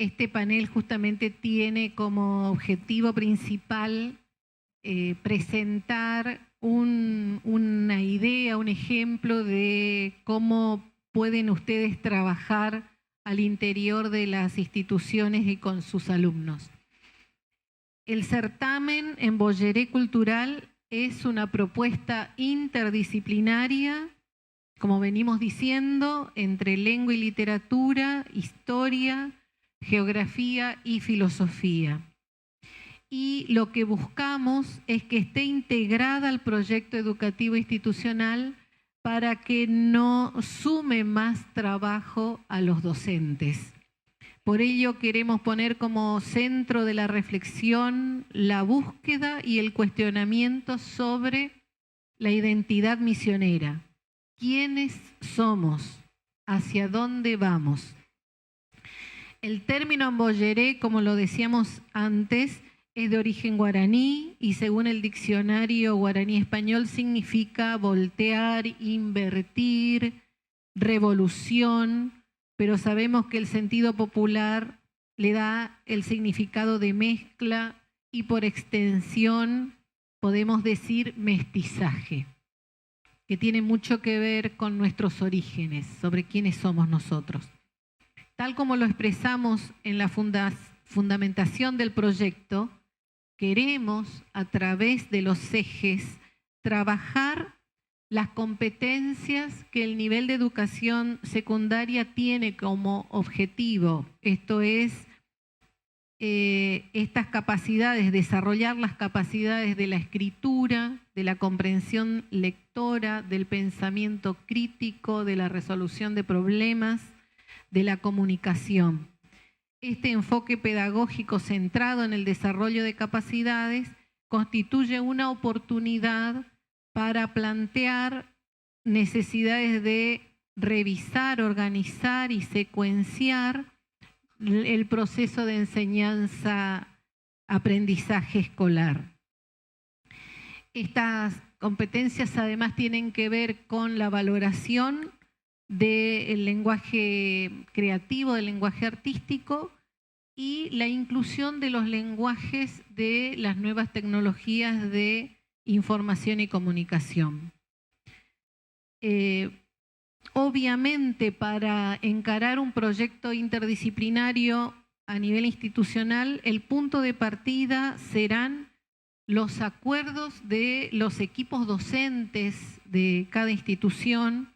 Este panel justamente tiene como objetivo principal presentar una idea, un ejemplo de cómo pueden ustedes trabajar al interior de las instituciones y con sus alumnos. El certamen en Bolleré Cultural es una propuesta interdisciplinaria, como venimos diciendo, entre lengua y literatura, historia, geografía y filosofía. Y lo que buscamos es que esté integrada al proyecto educativo institucional para que no sume más trabajo a los docentes. Por ello queremos poner como centro de la reflexión la búsqueda y el cuestionamiento sobre la identidad misionera. ¿Quiénes somos? ¿Hacia dónde vamos? El término ambolleré, como lo decíamos antes, es de origen guaraní y según el diccionario guaraní español significa voltear, invertir, revolución, pero sabemos que el sentido popular le da el significado de mezcla y por extensión podemos decir mestizaje, que tiene mucho que ver con nuestros orígenes, sobre quiénes somos nosotros. Tal como lo expresamos en la fundamentación del proyecto, queremos a través de los ejes trabajar las competencias que el nivel de educación secundaria tiene como objetivo. Esto es, estas capacidades, desarrollar las capacidades de la escritura, de la comprensión lectora, del pensamiento crítico, de la resolución de problemas, de la comunicación. Este enfoque pedagógico centrado en el desarrollo de capacidades constituye una oportunidad para plantear necesidades de revisar, organizar y secuenciar el proceso de enseñanza-aprendizaje escolar. Estas competencias además tienen que ver con la valoración del lenguaje creativo, del lenguaje artístico y la inclusión de los lenguajes de las nuevas tecnologías de información y comunicación. Obviamente, para encarar un proyecto interdisciplinario a nivel institucional, el punto de partida serán los acuerdos de los equipos docentes de cada institución,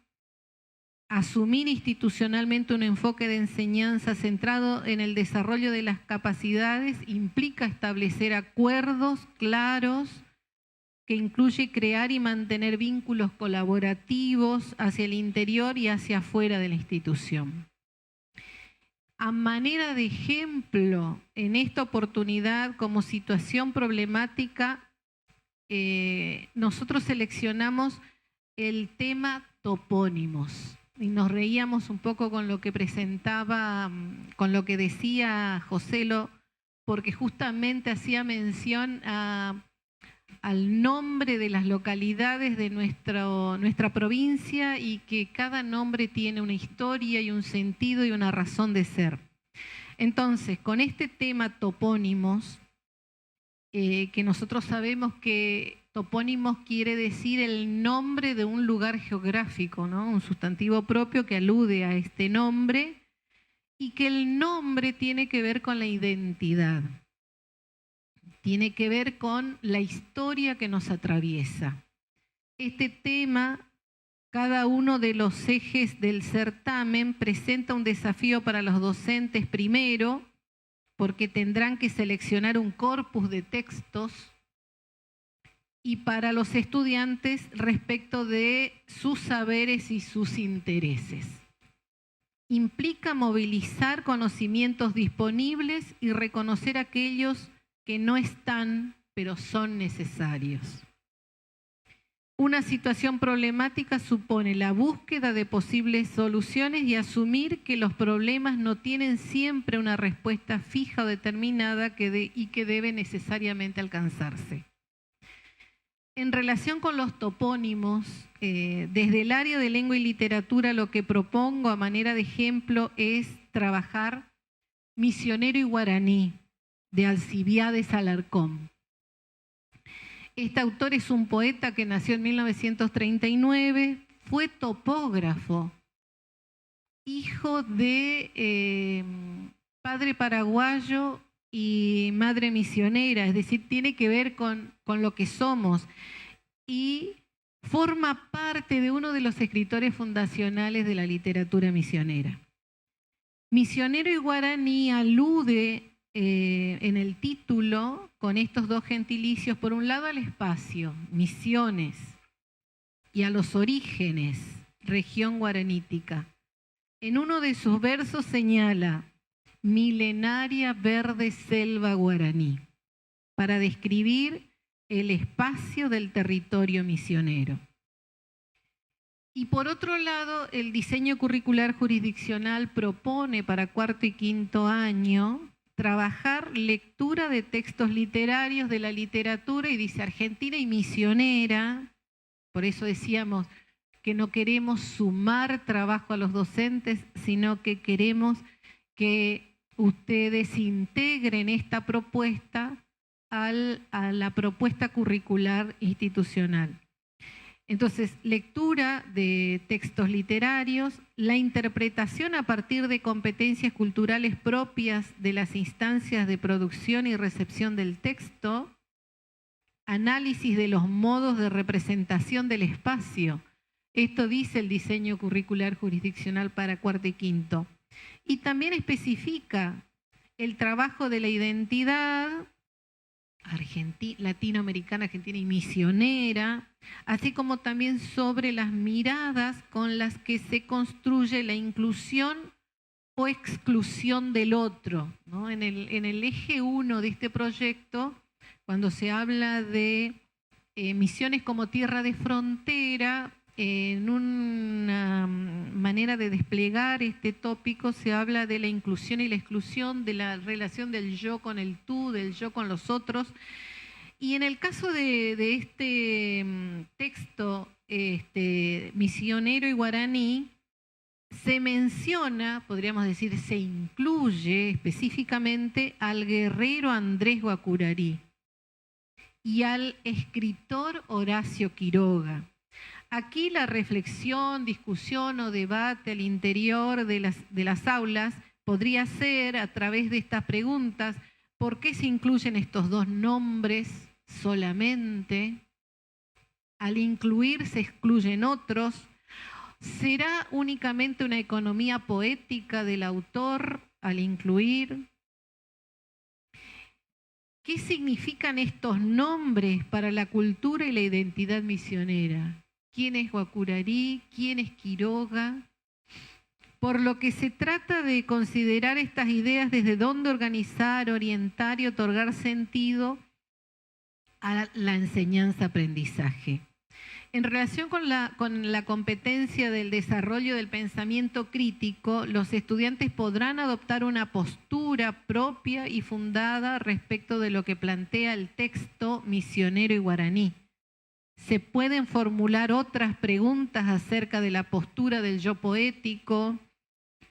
asumir institucionalmente un enfoque de enseñanza centrado en el desarrollo de las capacidades implica establecer acuerdos claros que incluye crear y mantener vínculos colaborativos hacia el interior y hacia afuera de la institución. A manera de ejemplo, en esta oportunidad como situación problemática, nosotros seleccionamos el tema topónimos. Y nos reíamos un poco con lo que presentaba, con lo que decía Joselo, porque justamente hacía mención al nombre de las localidades de nuestra provincia y que cada nombre tiene una historia y un sentido y una razón de ser. Entonces, con este tema topónimos, que nosotros sabemos que topónimos quiere decir el nombre de un lugar geográfico, ¿no? Un sustantivo propio que alude a este nombre y que el nombre tiene que ver con la identidad, tiene que ver con la historia que nos atraviesa. Este tema, cada uno de los ejes del certamen presenta un desafío para los docentes primero, porque tendrán que seleccionar un corpus de textos, y para los estudiantes respecto de sus saberes y sus intereses. Implica movilizar conocimientos disponibles y reconocer aquellos que no están, pero son necesarios. Una situación problemática supone la búsqueda de posibles soluciones y asumir que los problemas no tienen siempre una respuesta fija o determinada y que debe necesariamente alcanzarse. En relación con los topónimos, desde el área de lengua y literatura lo que propongo a manera de ejemplo es trabajar Misionero y guaraní, de Alcibiades Alarcón. Este autor es un poeta que nació en 1939, fue topógrafo, hijo de padre paraguayo y madre misionera, es decir, tiene que ver con lo que somos, y forma parte de uno de los escritores fundacionales de la literatura misionera. Misionero y guaraní alude en el título con estos dos gentilicios, por un lado al espacio, misiones, y a los orígenes, región guaranítica. En uno de sus versos señala milenaria verde selva guaraní, para describir el espacio del territorio misionero. Y por otro lado, el diseño curricular jurisdiccional propone para cuarto y quinto año trabajar lectura de textos literarios de la literatura, y dice argentina y misionera. Por eso decíamos que no queremos sumar trabajo a los docentes, sino que queremos que ustedes integren esta propuesta a la propuesta curricular institucional. Entonces, lectura de textos literarios, la interpretación a partir de competencias culturales propias de las instancias de producción y recepción del texto, análisis de los modos de representación del espacio. Esto dice el diseño curricular jurisdiccional para cuarto y quinto. Y también especifica el trabajo de la identidad latinoamericana, argentina y misionera, así como también sobre las miradas con las que se construye la inclusión o exclusión del otro, ¿no? En el eje 1 de este proyecto, cuando se habla de misiones como tierra de frontera, en una manera de desplegar este tópico se habla de la inclusión y la exclusión, de la relación del yo con el tú, del yo con los otros. Y en el caso de este texto, misionero y guaraní, se menciona, podríamos decir, se incluye específicamente al guerrero Andrés Guacurarí y al escritor Horacio Quiroga. Aquí la reflexión, discusión o debate al interior de las aulas podría ser a través de estas preguntas: ¿por qué se incluyen estos dos nombres solamente? Al incluir se excluyen otros. ¿Será únicamente una economía poética del autor al incluir? ¿Qué significan estos nombres para la cultura y la identidad misionera? ¿Quién es Guacurarí? ¿Quién es Quiroga? Por lo que se trata de considerar estas ideas desde dónde organizar, orientar y otorgar sentido a la enseñanza-aprendizaje. En relación con la competencia del desarrollo del pensamiento crítico, los estudiantes podrán adoptar una postura propia y fundada respecto de lo que plantea el texto misionero y guaraní. Se pueden formular otras preguntas acerca de la postura del yo poético.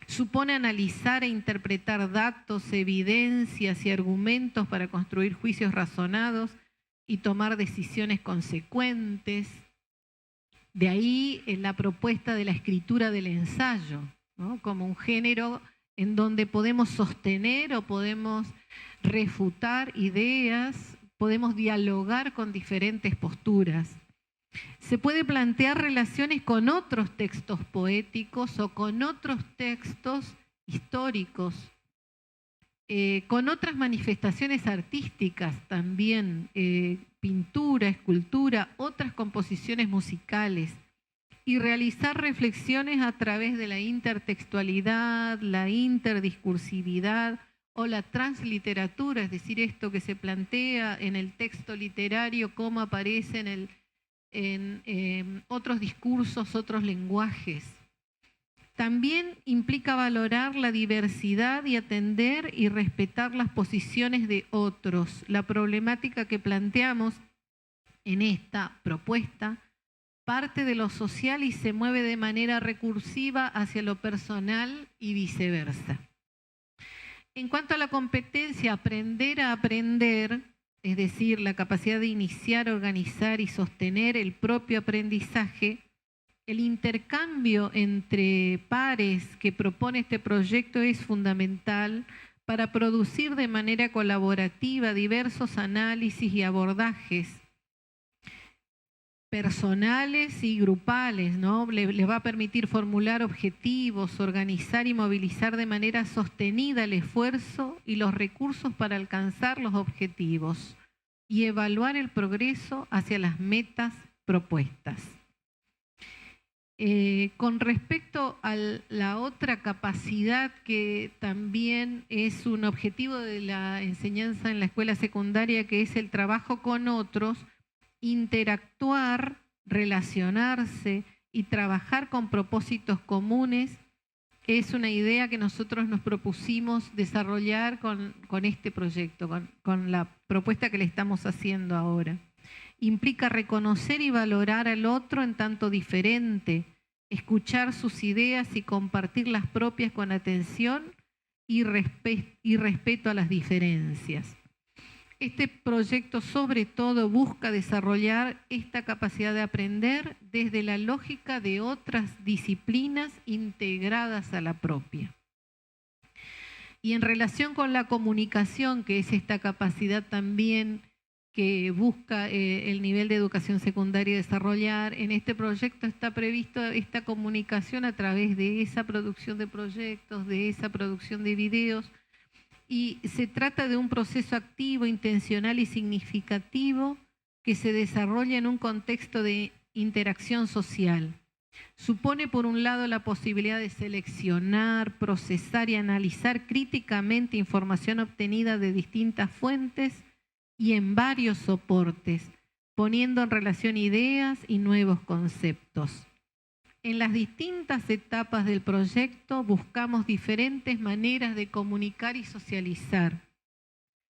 Supone analizar e interpretar datos, evidencias y argumentos para construir juicios razonados y tomar decisiones consecuentes. De ahí la propuesta de la escritura del ensayo, ¿no? Como un género en donde podemos sostener o podemos refutar ideas, podemos dialogar con diferentes posturas. Se puede plantear relaciones con otros textos poéticos o con otros textos históricos, con otras manifestaciones artísticas también, pintura, escultura, otras composiciones musicales, y realizar reflexiones a través de la intertextualidad, la interdiscursividad o la transliteratura, es decir, esto que se plantea en el texto literario, cómo aparece en otros discursos, otros lenguajes. También implica valorar la diversidad y atender y respetar las posiciones de otros. La problemática que planteamos en esta propuesta parte de lo social y se mueve de manera recursiva hacia lo personal y viceversa. En cuanto a la competencia, aprender a aprender, es decir, la capacidad de iniciar, organizar y sostener el propio aprendizaje, el intercambio entre pares que propone este proyecto es fundamental para producir de manera colaborativa diversos análisis y abordajes personales y grupales, ¿no? Les va a permitir formular objetivos, organizar y movilizar de manera sostenida el esfuerzo y los recursos para alcanzar los objetivos y evaluar el progreso hacia las metas propuestas. Con respecto a la otra capacidad que también es un objetivo de la enseñanza en la escuela secundaria, que es el trabajo con otros, interactuar, relacionarse y trabajar con propósitos comunes, es una idea que nosotros nos propusimos desarrollar con este proyecto, con la propuesta que le estamos haciendo ahora. Implica reconocer y valorar al otro en tanto diferente, escuchar sus ideas y compartir las propias con atención y respeto a las diferencias. Este proyecto sobre todo busca desarrollar esta capacidad de aprender desde la lógica de otras disciplinas integradas a la propia. Y en relación con la comunicación, que es esta capacidad también que busca el nivel de educación secundaria desarrollar, en este proyecto está previsto esta comunicación a través de esa producción de proyectos, de esa producción de videos, y se trata de un proceso activo, intencional y significativo que se desarrolla en un contexto de interacción social. Supone, por un lado, la posibilidad de seleccionar, procesar y analizar críticamente información obtenida de distintas fuentes y en varios soportes, poniendo en relación ideas y nuevos conceptos. En las distintas etapas del proyecto buscamos diferentes maneras de comunicar y socializar.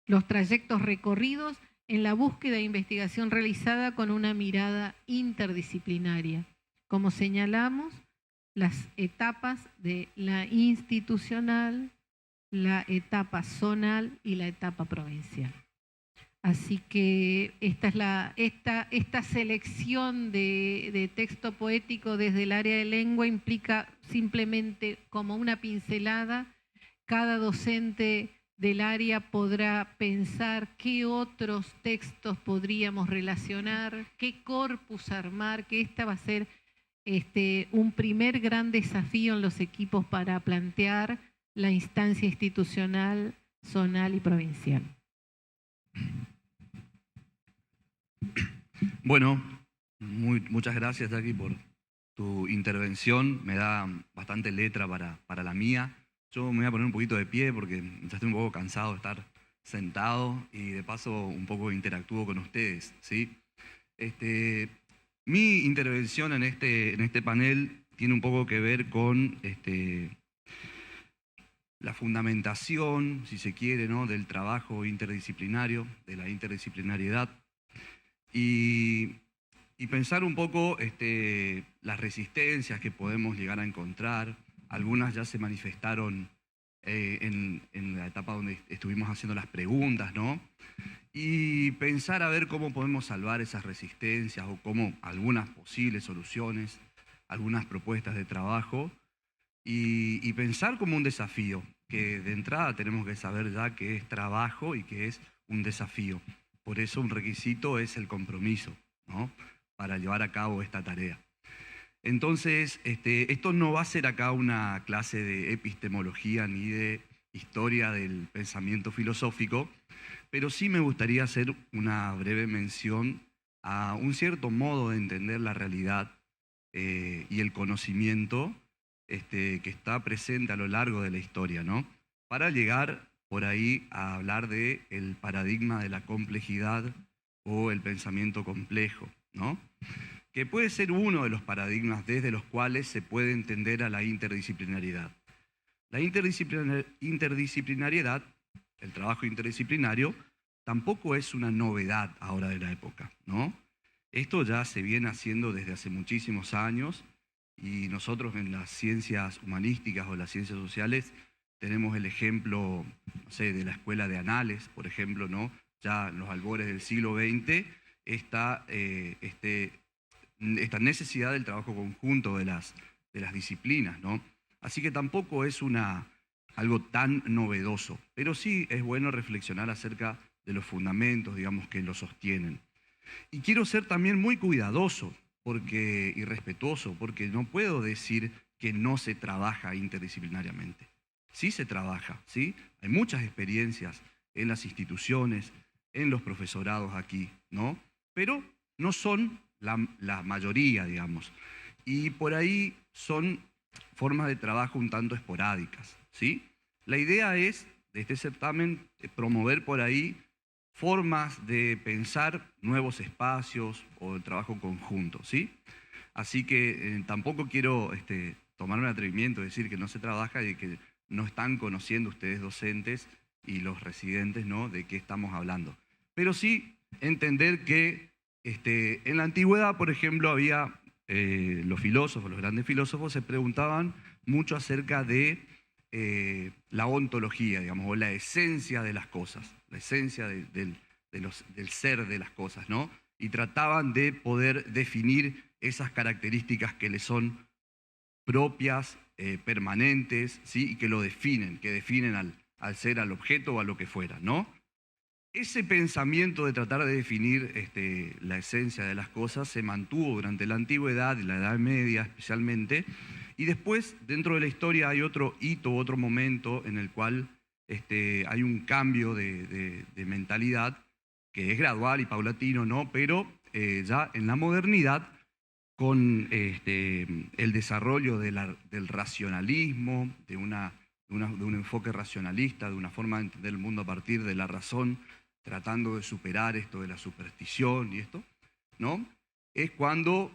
Los trayectos recorridos en la búsqueda e investigación realizada con una mirada interdisciplinaria. Como señalamos, las etapas de la institucional, la etapa zonal y la etapa provincial. Así que esta selección de texto poético desde el área de lengua implica simplemente como una pincelada. Cada docente del área podrá pensar qué otros textos podríamos relacionar, qué corpus armar, que esta va a ser un primer gran desafío en los equipos para plantear la instancia institucional, zonal y provincial. Bueno, muchas gracias, Jackie, por tu intervención. Me da bastante letra para la mía. Yo me voy a poner un poquito de pie porque ya estoy un poco cansado de estar sentado y de paso un poco interactúo con ustedes, ¿sí? Mi intervención en este panel tiene un poco que ver con la fundamentación, si se quiere, ¿no?, del trabajo interdisciplinario, de la interdisciplinariedad. Y pensar un poco las resistencias que podemos llegar a encontrar. Algunas ya se manifestaron en la etapa donde estuvimos haciendo las preguntas, ¿no? Y pensar a ver cómo podemos salvar esas resistencias o cómo algunas posibles soluciones, algunas propuestas de trabajo y pensar como un desafío, que de entrada tenemos que saber ya que es trabajo y que es un desafío. Por eso un requisito es el compromiso, ¿no?, para llevar a cabo esta tarea. Entonces, esto no va a ser acá una clase de epistemología ni de historia del pensamiento filosófico, pero sí me gustaría hacer una breve mención a un cierto modo de entender la realidad y el conocimiento que está presente a lo largo de la historia, ¿no?, para llegar por ahí a hablar del paradigma de la complejidad o el pensamiento complejo, ¿no?, que puede ser uno de los paradigmas desde los cuales se puede entender a la interdisciplinariedad. La interdisciplinariedad, el trabajo interdisciplinario, tampoco es una novedad ahora de la época, ¿no? Esto ya se viene haciendo desde hace muchísimos años y nosotros en las ciencias humanísticas o las ciencias sociales tenemos el ejemplo, no sé, de la escuela de Anales, por ejemplo, ¿no? Ya en los albores del siglo XX, esta necesidad del trabajo conjunto de las disciplinas, ¿no? Así que tampoco es algo tan novedoso, pero sí es bueno reflexionar acerca de los fundamentos, digamos, que lo sostienen. Y quiero ser también muy cuidadoso y respetuoso, porque no puedo decir que no se trabaja interdisciplinariamente. Sí se trabaja, ¿sí? Hay muchas experiencias en las instituciones, en los profesorados aquí, ¿no? Pero no son la mayoría, digamos. Y por ahí son formas de trabajo un tanto esporádicas, ¿sí? La idea es, de este certamen, promover por ahí formas de pensar nuevos espacios o el trabajo conjunto, ¿sí? Así que tampoco quiero tomarme el atrevimiento de decir que no se trabaja y que no están conociendo ustedes docentes y los residentes, ¿no?, de qué estamos hablando. Pero sí entender que en la antigüedad, por ejemplo, había los grandes filósofos se preguntaban mucho acerca de la ontología, digamos, o la esencia de las cosas, la esencia del ser de las cosas, ¿no? Y trataban de poder definir esas características que les son propias, permanentes, ¿sí? Y que definen al ser, al objeto o a lo que fuera, ¿no? Ese pensamiento de tratar de definir la esencia de las cosas se mantuvo durante la antigüedad y la Edad Media especialmente, y después dentro de la historia hay otro hito, otro momento en el cual hay un cambio de mentalidad que es gradual y paulatino, ¿no? Pero ya en la modernidad, con el desarrollo del racionalismo, de un enfoque racionalista, de una forma de entender el mundo a partir de la razón, tratando de superar esto de la superstición y esto, ¿no? Es cuando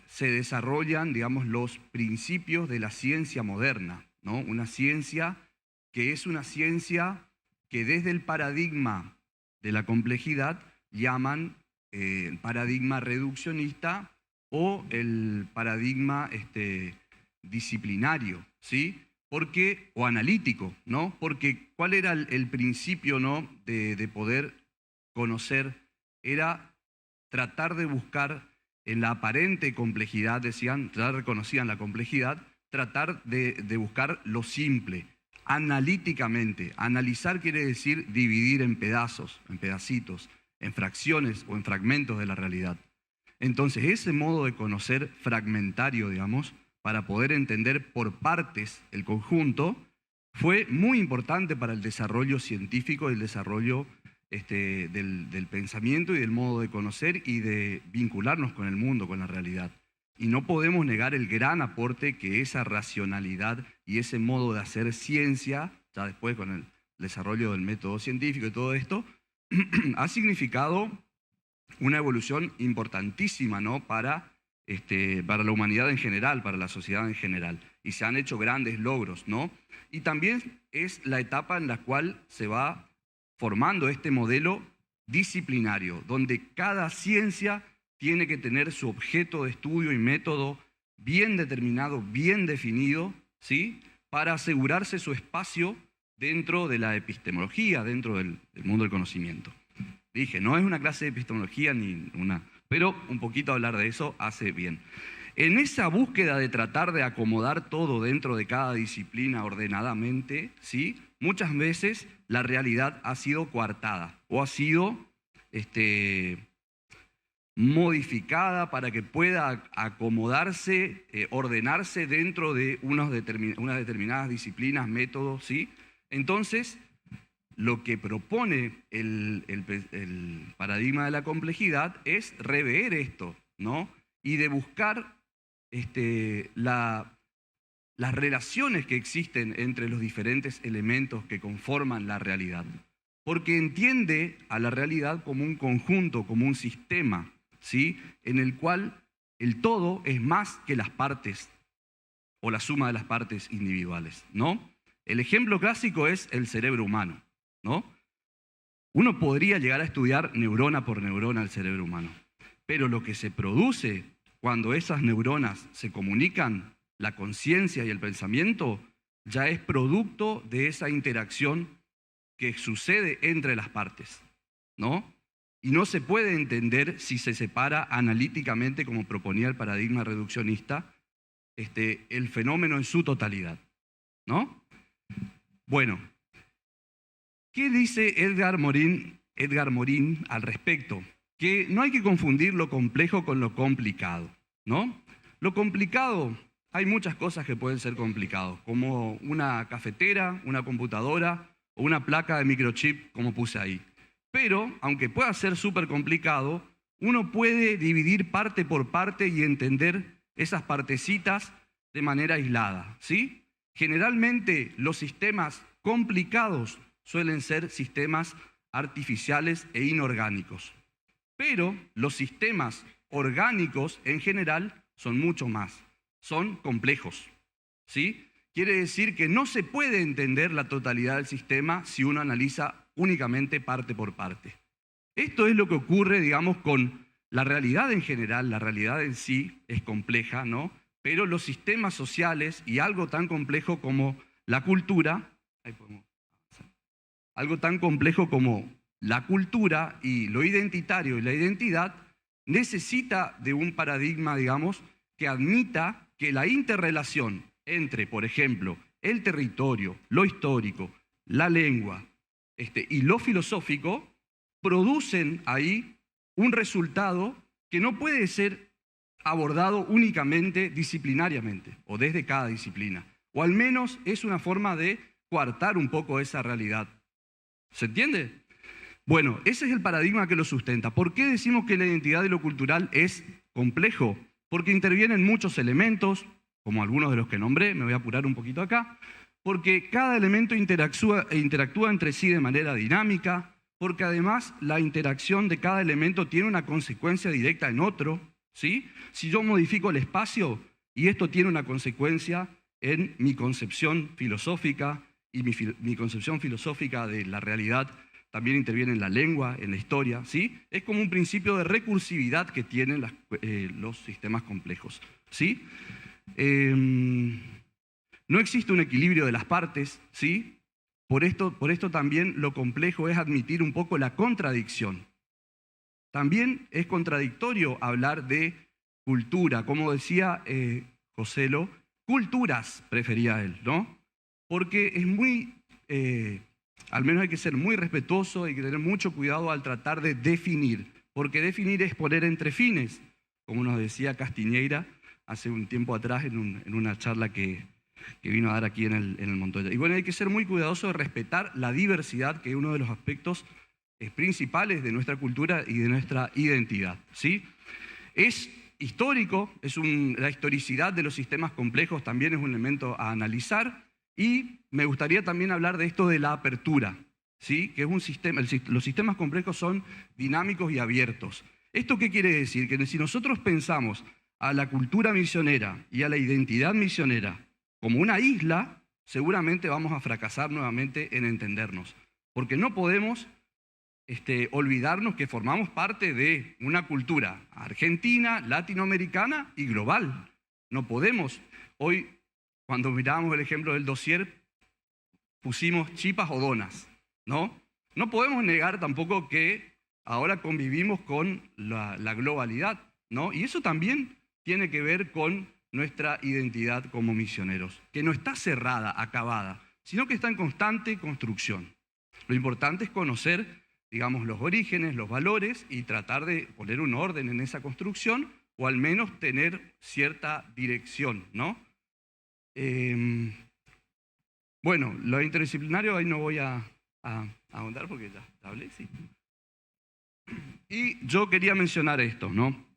se desarrollan, digamos, los principios de la ciencia moderna, ¿no? Una ciencia que es una ciencia que desde el paradigma de la complejidad llaman el paradigma reduccionista o el paradigma disciplinario, ¿sí? O analítico, ¿no? Porque ¿cuál era el principio, ¿no?, de poder conocer? Era tratar de buscar en la aparente complejidad, decían, ya reconocían la complejidad, tratar de buscar lo simple, analíticamente. Analizar quiere decir dividir en pedazos, en pedacitos, en fracciones o en fragmentos de la realidad. Entonces, ese modo de conocer fragmentario, digamos, para poder entender por partes el conjunto, fue muy importante para el desarrollo científico y el desarrollo del pensamiento y del modo de conocer y de vincularnos con el mundo, con la realidad. Y no podemos negar el gran aporte que esa racionalidad y ese modo de hacer ciencia, ya después con el desarrollo del método científico y todo esto, ha significado una evolución importantísima, ¿no?, para la humanidad en general, para la sociedad en general. Y se han hecho grandes logros, ¿no? Y también es la etapa en la cual se va formando este modelo disciplinario, donde cada ciencia tiene que tener su objeto de estudio y método bien determinado, bien definido, ¿sí?, para asegurarse su espacio dentro de la epistemología, dentro del mundo del conocimiento. Dije, no es una clase de epistemología pero un poquito hablar de eso hace bien. En esa búsqueda de tratar de acomodar todo dentro de cada disciplina ordenadamente, ¿sí?, muchas veces la realidad ha sido coartada o ha sido modificada para que pueda acomodarse, ordenarse dentro de unas determinadas disciplinas, métodos, ¿sí? Entonces, lo que propone el paradigma de la complejidad es rever esto, ¿no? Y de buscar las relaciones que existen entre los diferentes elementos que conforman la realidad. Porque entiende a la realidad como un conjunto, como un sistema, ¿sí?, en el cual el todo es más que las partes o la suma de las partes individuales, ¿no? El ejemplo clásico es el cerebro humano, ¿no? Uno podría llegar a estudiar neurona por neurona el cerebro humano, pero lo que se produce cuando esas neuronas se comunican, la conciencia y el pensamiento, ya es producto de esa interacción que sucede entre las partes, ¿no? Y no se puede entender si se separa analíticamente, como proponía el paradigma reduccionista, el fenómeno en su totalidad, ¿no? Bueno, ¿qué dice Edgar Morin al respecto? Que no hay que confundir lo complejo con lo complicado, ¿no? Lo complicado, hay muchas cosas que pueden ser complicadas, como una cafetera, una computadora o una placa de microchip, como puse ahí. Pero, aunque pueda ser súper complicado, uno puede dividir parte por parte y entender esas partecitas de manera aislada, ¿sí? Generalmente los sistemas complicados suelen ser sistemas artificiales e inorgánicos. Pero los sistemas orgánicos en general son mucho más, son complejos, ¿sí? Quiere decir que no se puede entender la totalidad del sistema si uno analiza únicamente parte por parte. Esto es lo que ocurre, digamos, con la realidad en general. La realidad en sí es compleja, ¿no? Pero los sistemas sociales y algo tan complejo como la cultura, algo tan complejo como la cultura y lo identitario y la identidad, necesita de un paradigma, digamos, que admita que la interrelación entre, por ejemplo, el territorio, lo histórico, la lengua y lo filosófico, producen ahí un resultado que no puede ser abordado únicamente disciplinariamente o desde cada disciplina, o al menos es una forma de coartar un poco esa realidad. ¿Se entiende? Bueno, ese es el paradigma que lo sustenta. ¿Por qué decimos que la identidad y lo cultural es complejo? Porque intervienen muchos elementos, como algunos de los que nombré, me voy a apurar un poquito acá, porque cada elemento interactúa entre sí de manera dinámica, porque además la interacción de cada elemento tiene una consecuencia directa en otro, ¿sí? Si yo modifico el espacio, y esto tiene una consecuencia en mi concepción filosófica, y mi concepción filosófica de la realidad también interviene en la lengua, en la historia, ¿sí? Es como un principio de recursividad que tienen los sistemas complejos, ¿sí? No existe un equilibrio de las partes, ¿sí? Por esto también lo complejo es admitir un poco la contradicción. También es contradictorio hablar de cultura, como decía Joselo, culturas prefería él, ¿no? Porque es muy, al menos hay que ser muy respetuoso, hay que tener mucho cuidado al tratar de definir, porque definir es poner entre fines, como nos decía Castiñeira hace un tiempo atrás en una charla que vino a dar aquí en el Montoya. Y bueno, hay que ser muy cuidadoso de respetar la diversidad, que es uno de los aspectos principales de nuestra cultura y de nuestra identidad, ¿sí? Es histórico, la historicidad de los sistemas complejos también es un elemento a analizar, y me gustaría también hablar de esto de la apertura, ¿sí? Que es un sistema, los sistemas complejos son dinámicos y abiertos. ¿Esto qué quiere decir? Que si nosotros pensamos a la cultura misionera y a la identidad misionera como una isla, seguramente vamos a fracasar nuevamente en entendernos, porque no podemos olvidarnos que formamos parte de una cultura argentina, latinoamericana y global. No podemos, hoy cuando mirábamos el ejemplo del dossier, pusimos chipas o donas, ¿no? No podemos negar tampoco que ahora convivimos con la globalidad, ¿no? Y eso también tiene que ver con nuestra identidad como misioneros, que no está cerrada, acabada, sino que está en constante construcción. Lo importante es conocer, digamos, los orígenes, los valores y tratar de poner un orden en esa construcción o al menos tener cierta dirección, ¿no? Bueno, lo interdisciplinario ahí no voy a ahondar porque ya hablé, sí. Y yo quería mencionar esto, ¿no?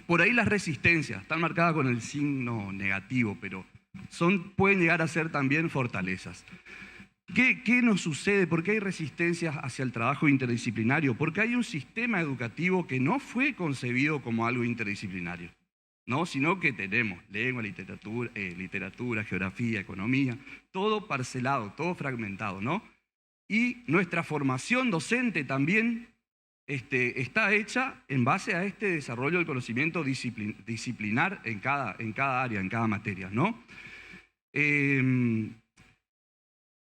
Por ahí las resistencias están marcadas con el signo negativo, pero pueden llegar a ser también fortalezas. ¿Qué nos sucede? ¿Por qué hay resistencias hacia el trabajo interdisciplinario? Porque hay un sistema educativo que no fue concebido como algo interdisciplinario, ¿no? Sino que tenemos lengua, literatura, geografía, economía, todo parcelado, todo fragmentado, ¿no? Y nuestra formación docente también está hecha en base a este desarrollo del conocimiento disciplinar en cada área, en cada materia, ¿no?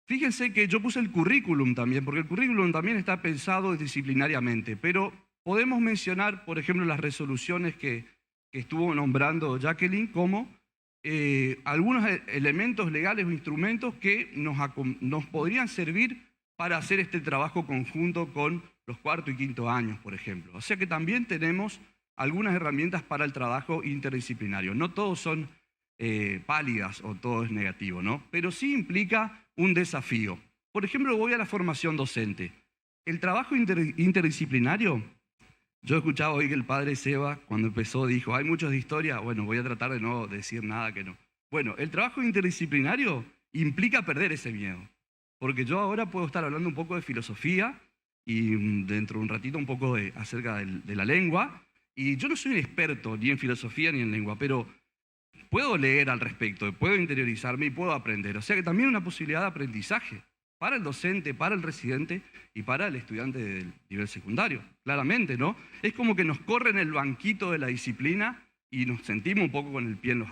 Fíjense que yo puse el currículum también, porque el currículum también está pensado disciplinariamente, pero podemos mencionar, por ejemplo, las resoluciones que estuvo nombrando Jacqueline como algunos elementos legales o instrumentos que nos podrían servir para hacer este trabajo conjunto con los cuarto y quinto años, por ejemplo. O sea que también tenemos algunas herramientas para el trabajo interdisciplinario. No todos son pálidas o todo es negativo, ¿no? Pero sí implica un desafío. Por ejemplo, voy a la formación docente. El trabajo interdisciplinario, yo escuchaba hoy que el padre Seba, cuando empezó, dijo, hay muchos de historia, bueno, voy a tratar de no decir nada que no. Bueno, el trabajo interdisciplinario implica perder ese miedo, porque yo ahora puedo estar hablando un poco de filosofía y dentro de un ratito un poco acerca de la lengua, y yo no soy un experto ni en filosofía ni en lengua, pero puedo leer al respecto, puedo interiorizarme y puedo aprender. O sea que también una posibilidad de aprendizaje para el docente, para el residente y para el estudiante del nivel secundario. Claramente, ¿no? Es como que nos corren el banquito de la disciplina y nos sentimos un poco con el pie en los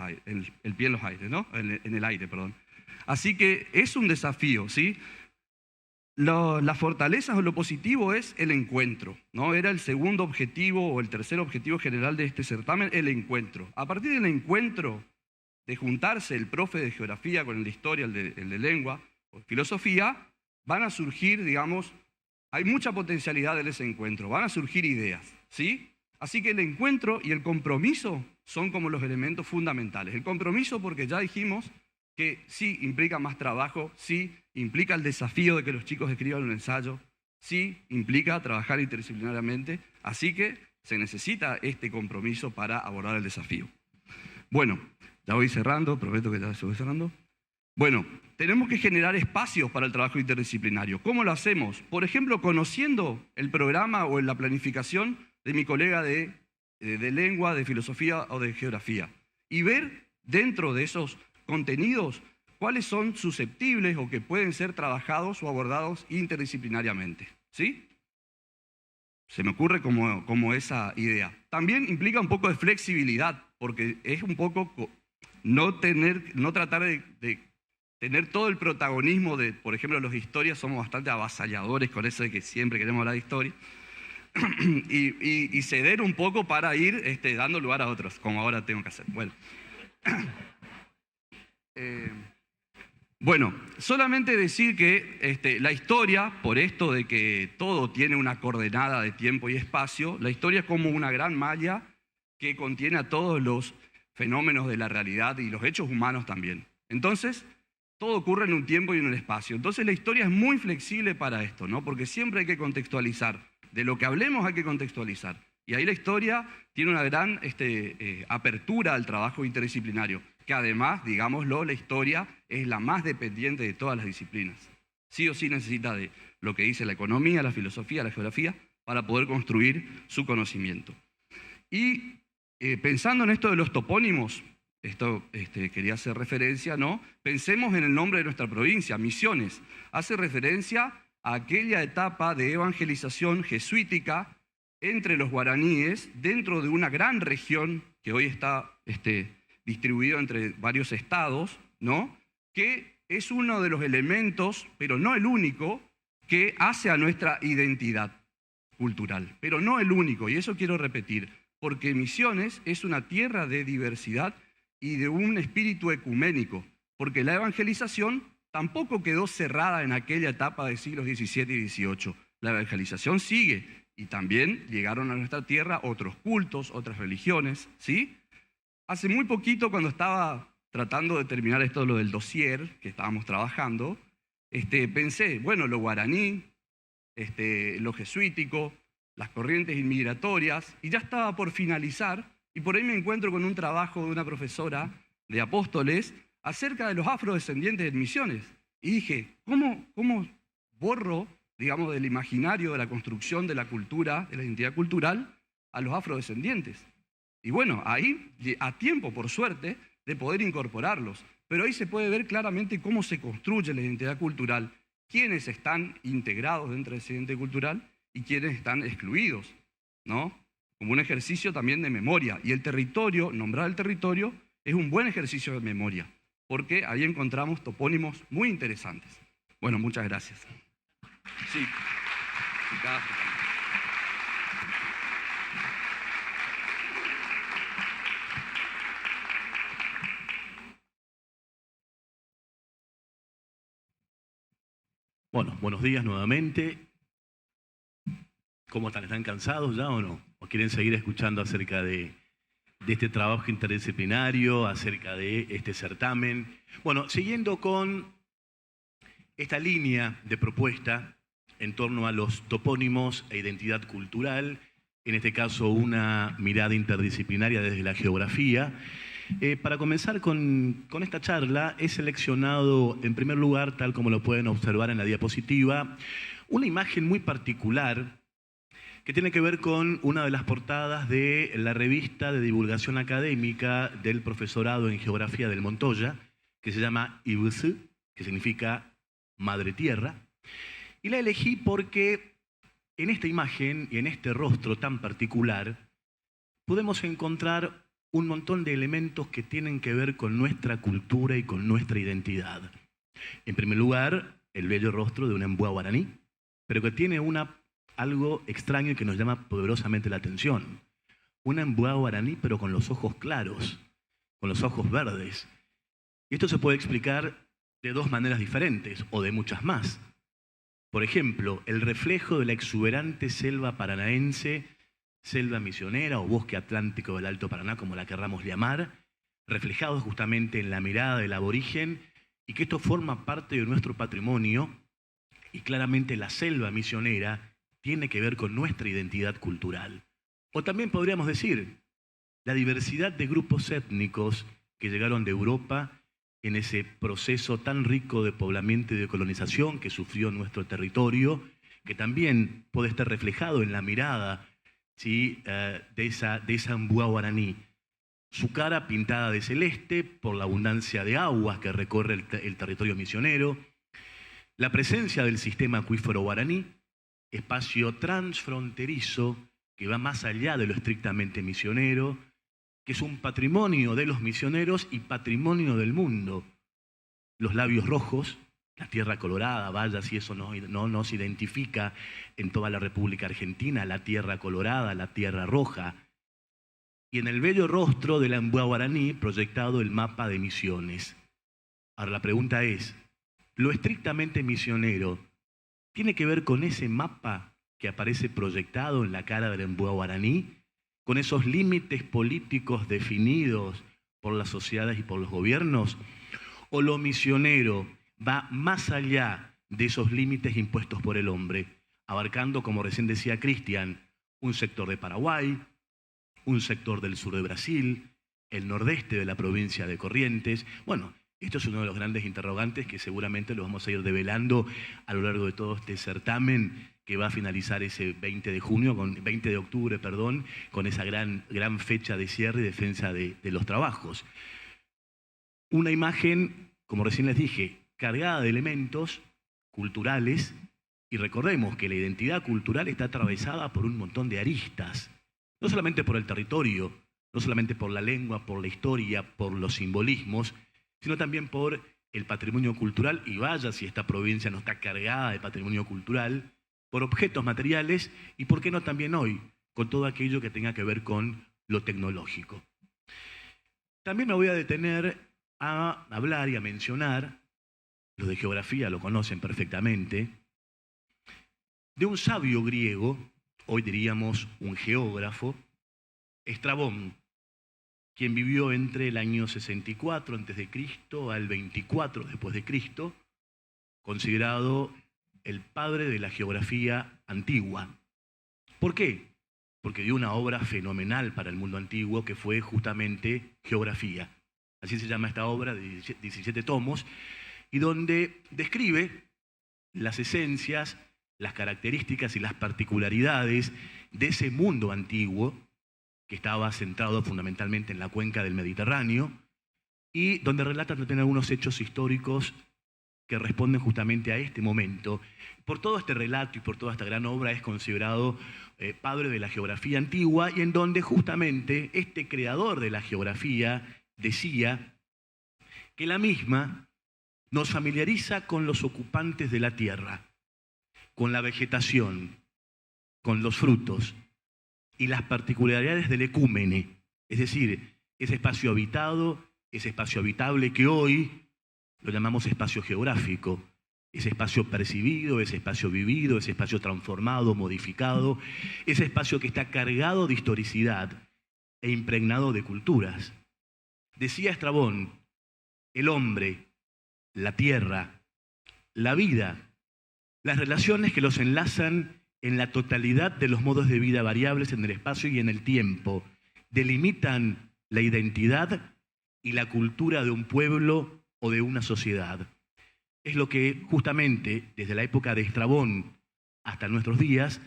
aires, ¿no? En el aire, perdón. Así que es un desafío, ¿sí? Las fortalezas o lo positivo es el encuentro, ¿no? Era el segundo objetivo o el tercer objetivo general de este certamen, el encuentro. A partir del encuentro, de juntarse el profe de geografía con el de historia, el de lengua o filosofía, van a surgir, digamos, hay mucha potencialidad en ese encuentro, van a surgir ideas, ¿sí? Así que el encuentro y el compromiso son como los elementos fundamentales. El compromiso porque ya dijimos que sí implica más trabajo, sí implica el desafío de que los chicos escriban un ensayo, sí implica trabajar interdisciplinariamente, así que se necesita este compromiso para abordar el desafío. Bueno, ya voy cerrando, prometo que ya se voy cerrando. Bueno, tenemos que generar espacios para el trabajo interdisciplinario. ¿Cómo lo hacemos? Por ejemplo, conociendo el programa o la planificación de mi colega de lengua, de filosofía o de geografía y ver dentro de esos contenidos cuáles son susceptibles o que pueden ser trabajados o abordados interdisciplinariamente, ¿sí? Se me ocurre como esa idea. También implica un poco de flexibilidad, porque es un poco no tratar de tener todo el protagonismo de, por ejemplo, los historias, somos bastante avasalladores con eso de que siempre queremos hablar de historia, y ceder un poco para ir dando lugar a otros, como ahora tengo que hacer. Bueno, solamente decir que la historia, por esto de que todo tiene una coordenada de tiempo y espacio, la historia es como una gran malla que contiene a todos los fenómenos de la realidad y los hechos humanos también. Entonces, todo ocurre en un tiempo y en un espacio. Entonces, la historia es muy flexible para esto, ¿no? Porque siempre hay que contextualizar. De lo que hablemos hay que contextualizar. Y ahí la historia tiene una gran apertura al trabajo interdisciplinario, que además, digámoslo, la historia es la más dependiente de todas las disciplinas. Sí o sí necesita de lo que dice la economía, la filosofía, la geografía, para poder construir su conocimiento. Y pensando en esto de los topónimos, esto quería hacer referencia, ¿no? Pensemos en el nombre de nuestra provincia, Misiones. Hace referencia a aquella etapa de evangelización jesuítica entre los guaraníes dentro de una gran región que hoy está distribuido entre varios estados, ¿no? Que es uno de los elementos, pero no el único, que hace a nuestra identidad cultural, pero no el único, y eso quiero repetir, porque Misiones es una tierra de diversidad y de un espíritu ecuménico, porque la evangelización tampoco quedó cerrada en aquella etapa de siglos XVII y XVIII. La evangelización sigue, y también llegaron a nuestra tierra otros cultos, otras religiones, ¿sí? Hace muy poquito, cuando estaba tratando de terminar esto, lo del dossier que estábamos trabajando, pensé, bueno, lo guaraní, lo jesuítico, las corrientes inmigratorias, y ya estaba por finalizar, y por ahí me encuentro con un trabajo de una profesora de Apóstoles acerca de los afrodescendientes de Misiones. Y dije, ¿cómo borro, digamos, del imaginario de la construcción de la cultura, de la identidad cultural, a los afrodescendientes? Y bueno, ahí, a tiempo, por suerte, de poder incorporarlos. Pero ahí se puede ver claramente cómo se construye la identidad cultural, quiénes están integrados dentro de esa identidad cultural y quiénes están excluidos, ¿no? Como un ejercicio también de memoria. Y el territorio, nombrar el territorio, es un buen ejercicio de memoria, porque ahí encontramos topónimos muy interesantes. Bueno, muchas gracias. Sí. Acá. Bueno, buenos días nuevamente. ¿Cómo están? ¿Están cansados ya o no? ¿O quieren seguir escuchando acerca de este trabajo interdisciplinario, acerca de este certamen? Bueno, siguiendo con esta línea de propuesta en torno a los topónimos e identidad cultural, en este caso una mirada interdisciplinaria desde la geografía. Para comenzar con esta charla, he seleccionado en primer lugar, tal como lo pueden observar en la diapositiva, una imagen muy particular que tiene que ver con una de las portadas de la revista de divulgación académica del profesorado en geografía del Montoya, que se llama IBS, que significa Madre Tierra. Y la elegí porque en esta imagen y en este rostro tan particular podemos encontrar un montón de elementos que tienen que ver con nuestra cultura y con nuestra identidad. En primer lugar, el bello rostro de una embúa guaraní, pero que tiene algo extraño que nos llama poderosamente la atención. Una embúa guaraní, pero con los ojos claros, con los ojos verdes. Y esto se puede explicar de dos maneras diferentes, o de muchas más. Por ejemplo, el reflejo de la exuberante selva paranaense, selva misionera o bosque atlántico del Alto Paraná, como la querramos llamar, reflejado justamente en la mirada del aborigen, y que esto forma parte de nuestro patrimonio, y claramente la selva misionera tiene que ver con nuestra identidad cultural. O también podríamos decir, la diversidad de grupos étnicos que llegaron de Europa en ese proceso tan rico de poblamiento y de colonización que sufrió nuestro territorio, que también puede estar reflejado en la mirada, ¿sí?, de esa embúa guaraní. Su cara pintada de celeste por la abundancia de aguas que recorre el territorio misionero, la presencia del sistema acuífero guaraní, espacio transfronterizo que va más allá de lo estrictamente misionero, que es un patrimonio de los misioneros y patrimonio del mundo. Los labios rojos, la tierra colorada, vaya si eso no nos identifica en toda la República Argentina, la tierra colorada, la tierra roja. Y en el bello rostro de la embúa guaraní proyectado el mapa de Misiones. Ahora la pregunta es, ¿lo estrictamente misionero tiene que ver con ese mapa que aparece proyectado en la cara de la embúa guaraní? ¿Con esos límites políticos definidos por las sociedades y por los gobiernos? ¿O lo misionero va más allá de esos límites impuestos por el hombre, abarcando, como recién decía Cristian, un sector de Paraguay, un sector del sur de Brasil, el nordeste de la provincia de Corrientes? Bueno, esto es uno de los grandes interrogantes que seguramente lo vamos a ir develando a lo largo de todo este certamen que va a finalizar ese 20 de octubre, con esa gran fecha de cierre y defensa de los trabajos. Una imagen, como recién les dije, cargada de elementos culturales, y recordemos que la identidad cultural está atravesada por un montón de aristas, no solamente por el territorio, no solamente por la lengua, por la historia, por los simbolismos, sino también por el patrimonio cultural, y vaya si esta provincia no está cargada de patrimonio cultural, por objetos materiales y, ¿por qué no también hoy?, con todo aquello que tenga que ver con lo tecnológico. También me voy a detener a hablar y a mencionar, los de geografía lo conocen perfectamente, de un sabio griego, hoy diríamos un geógrafo, Estrabón, quien vivió entre el año 64 a.C. al 24 después de Cristo, considerado el padre de la geografía antigua. ¿Por qué? Porque dio una obra fenomenal para el mundo antiguo que fue justamente Geografía. Así se llama esta obra de 17 tomos, y donde describe las esencias, las características y las particularidades de ese mundo antiguo que estaba centrado fundamentalmente en la cuenca del Mediterráneo, y donde relata también algunos hechos históricos que responden justamente a este momento. Por todo este relato y por toda esta gran obra es considerado padre de la geografía antigua, y en donde justamente este creador de la geografía decía que la misma nos familiariza con los ocupantes de la tierra, con la vegetación, con los frutos y las particularidades del ecúmene, es decir, ese espacio habitado, ese espacio habitable que hoy lo llamamos espacio geográfico, ese espacio percibido, ese espacio vivido, ese espacio transformado, modificado, ese espacio que está cargado de historicidad e impregnado de culturas. Decía Estrabón, el hombre, la tierra, la vida, las relaciones que los enlazan en la totalidad de los modos de vida variables en el espacio y en el tiempo, delimitan la identidad y la cultura de un pueblo o de una sociedad. Es lo que justamente desde la época de Estrabón hasta nuestros días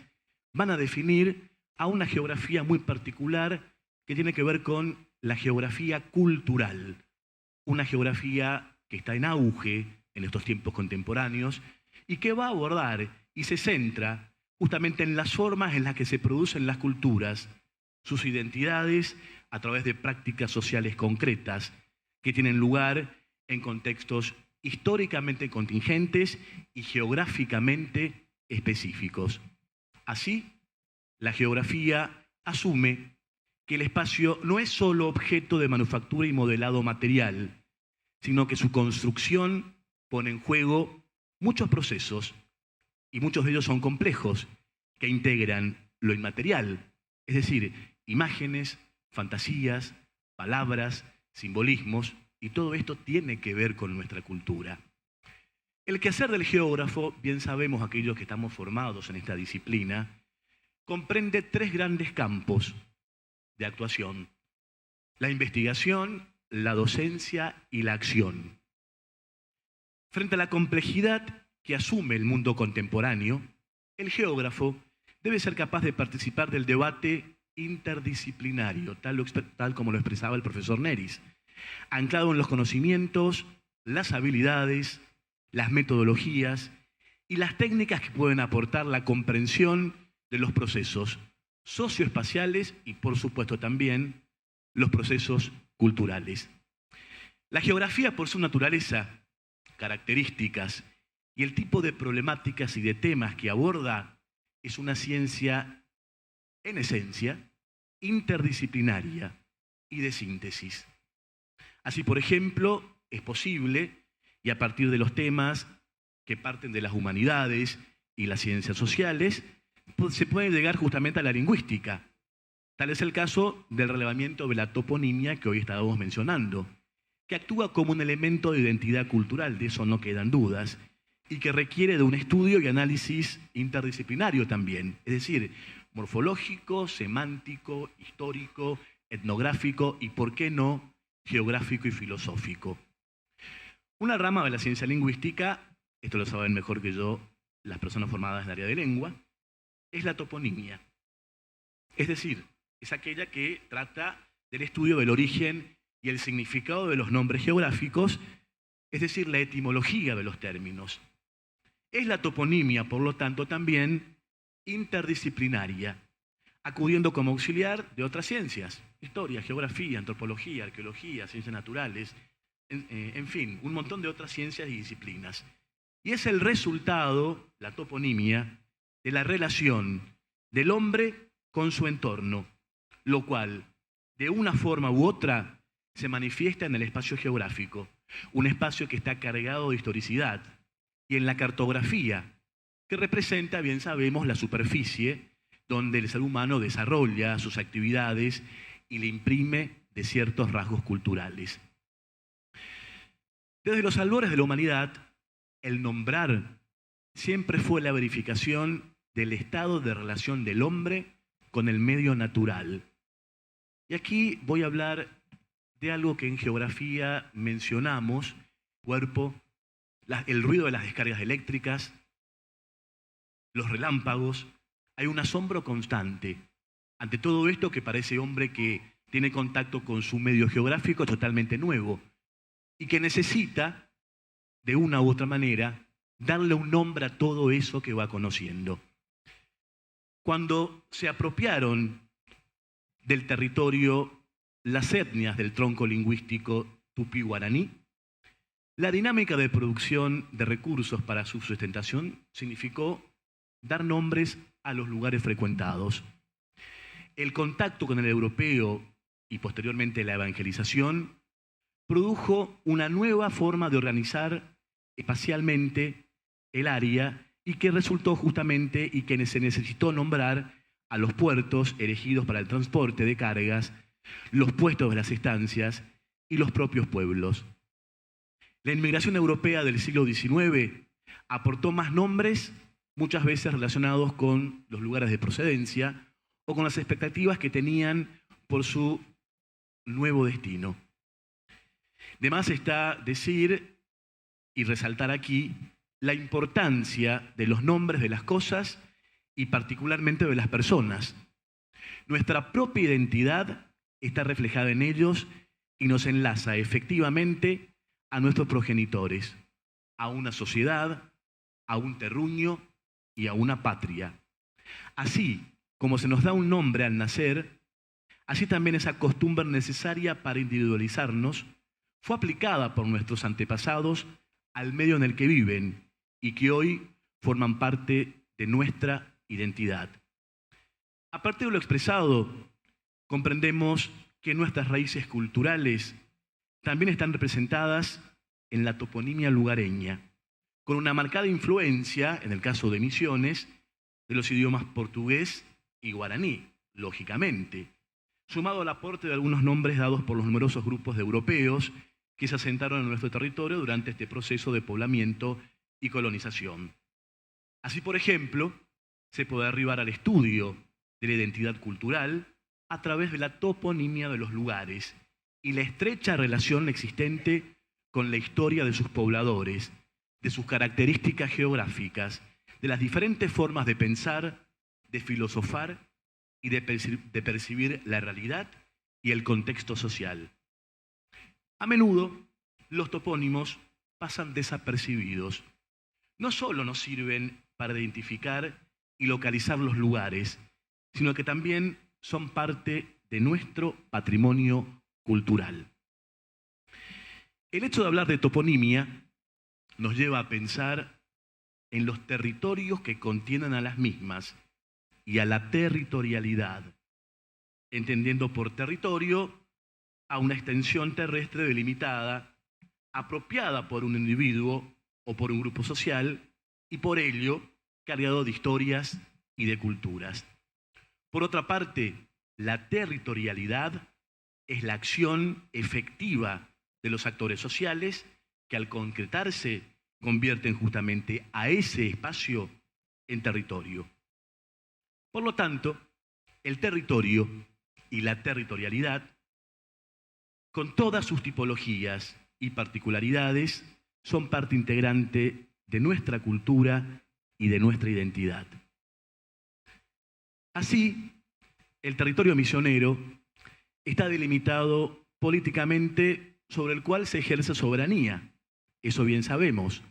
van a definir a una geografía muy particular que tiene que ver con la geografía cultural, una geografía que está en auge en estos tiempos contemporáneos y que va a abordar y se centra justamente en las formas en las que se producen las culturas, sus identidades a través de prácticas sociales concretas que tienen lugar en contextos históricamente contingentes y geográficamente específicos. Así, la geografía asume que el espacio no es solo objeto de manufactura y modelado material, sino que su construcción pone en juego muchos procesos, y muchos de ellos son complejos, que integran lo inmaterial, es decir, imágenes, fantasías, palabras, simbolismos, y todo esto tiene que ver con nuestra cultura. El quehacer del geógrafo, bien sabemos aquellos que estamos formados en esta disciplina, comprende tres grandes campos de actuación: la investigación, la docencia y la acción. Frente a la complejidad que asume el mundo contemporáneo, el geógrafo debe ser capaz de participar del debate interdisciplinario, tal como lo expresaba el profesor Neris, anclado en los conocimientos, las habilidades, las metodologías y las técnicas que pueden aportar la comprensión de los procesos socioespaciales y, por supuesto, también los procesos culturales. La geografía, por su naturaleza, características y el tipo de problemáticas y de temas que aborda, es una ciencia, en esencia, interdisciplinaria y de síntesis. Así, por ejemplo, es posible, y a partir de los temas que parten de las humanidades y las ciencias sociales, se puede llegar justamente a la lingüística. Tal es el caso del relevamiento de la toponimia que hoy estábamos mencionando, que actúa como un elemento de identidad cultural, de eso no quedan dudas, y que requiere de un estudio y análisis interdisciplinario también, es decir, morfológico, semántico, histórico, etnográfico y, ¿por qué no?, geográfico y filosófico. Una rama de la ciencia lingüística, esto lo saben mejor que yo las personas formadas en el área de lengua, es la toponimia. Es decir, es aquella que trata del estudio del origen y el significado de los nombres geográficos, es decir, la etimología de los términos. Es la toponimia, por lo tanto, también interdisciplinaria, acudiendo como auxiliar de otras ciencias, historia, geografía, antropología, arqueología, ciencias naturales, en fin, un montón de otras ciencias y disciplinas. Y es el resultado, la toponimia, de la relación del hombre con su entorno, lo cual, de una forma u otra, se manifiesta en el espacio geográfico, un espacio que está cargado de historicidad, y en la cartografía, que representa, bien sabemos, la superficie donde el ser humano desarrolla sus actividades y le imprime de ciertos rasgos culturales. Desde los albores de la humanidad, el nombrar siempre fue la verificación del estado de relación del hombre con el medio natural. Y aquí voy a hablar de algo que en geografía mencionamos, cuerpo, el ruido de las descargas eléctricas, los relámpagos. Hay un asombro constante ante todo esto que parece hombre que tiene contacto con su medio geográfico totalmente nuevo y que necesita, de una u otra manera, darle un nombre a todo eso que va conociendo. Cuando se apropiaron del territorio las etnias del tronco lingüístico tupí-guaraní, La dinámica de producción de recursos para su sustentación significó dar nombres a los lugares frecuentados. El contacto con el europeo y posteriormente la evangelización produjo una nueva forma de organizar espacialmente el área y que resultó justamente y que se necesitó nombrar a los puertos erigidos para el transporte de cargas, los puestos de las estancias y los propios pueblos. La inmigración europea del siglo XIX aportó más nombres, muchas veces relacionados con los lugares de procedencia o con las expectativas que tenían por su nuevo destino. De más está decir y resaltar aquí la importancia de los nombres de las cosas y particularmente de las personas. Nuestra propia identidad está reflejada en ellos y nos enlaza efectivamente a nuestros progenitores, a una sociedad, a un terruño y a una patria. Así como se nos da un nombre al nacer, así también esa costumbre necesaria para individualizarnos fue aplicada por nuestros antepasados al medio en el que viven y que hoy forman parte de nuestra identidad. A partir de lo expresado, comprendemos que nuestras raíces culturales también están representadas en la toponimia lugareña, con una marcada influencia, en el caso de Misiones, de los idiomas portugués y guaraní, lógicamente, sumado al aporte de algunos nombres dados por los numerosos grupos de europeos que se asentaron en nuestro territorio durante este proceso de poblamiento y colonización. Así, por ejemplo, se puede arribar al estudio de la identidad cultural a través de la toponimia de los lugares y la estrecha relación existente con la historia de sus pobladores, de sus características geográficas, de las diferentes formas de pensar, de filosofar y de percibir la realidad y el contexto social. A menudo, los topónimos pasan desapercibidos. No solo nos sirven para identificar y localizar los lugares, sino que también son parte de nuestro patrimonio cultural. El hecho de hablar de toponimia nos lleva a pensar en los territorios que contienen a las mismas y a la territorialidad, entendiendo por territorio a una extensión terrestre delimitada, apropiada por un individuo o por un grupo social y por ello cargado de historias y de culturas. Por otra parte, la territorialidad es la acción efectiva de los actores sociales que al concretarse convierten justamente a ese espacio en territorio. Por lo tanto, el territorio y la territorialidad, con todas sus tipologías y particularidades, son parte integrante de nuestra cultura y de nuestra identidad. Así, el territorio misionero está delimitado políticamente sobre el cual se ejerce soberanía, eso bien sabemos.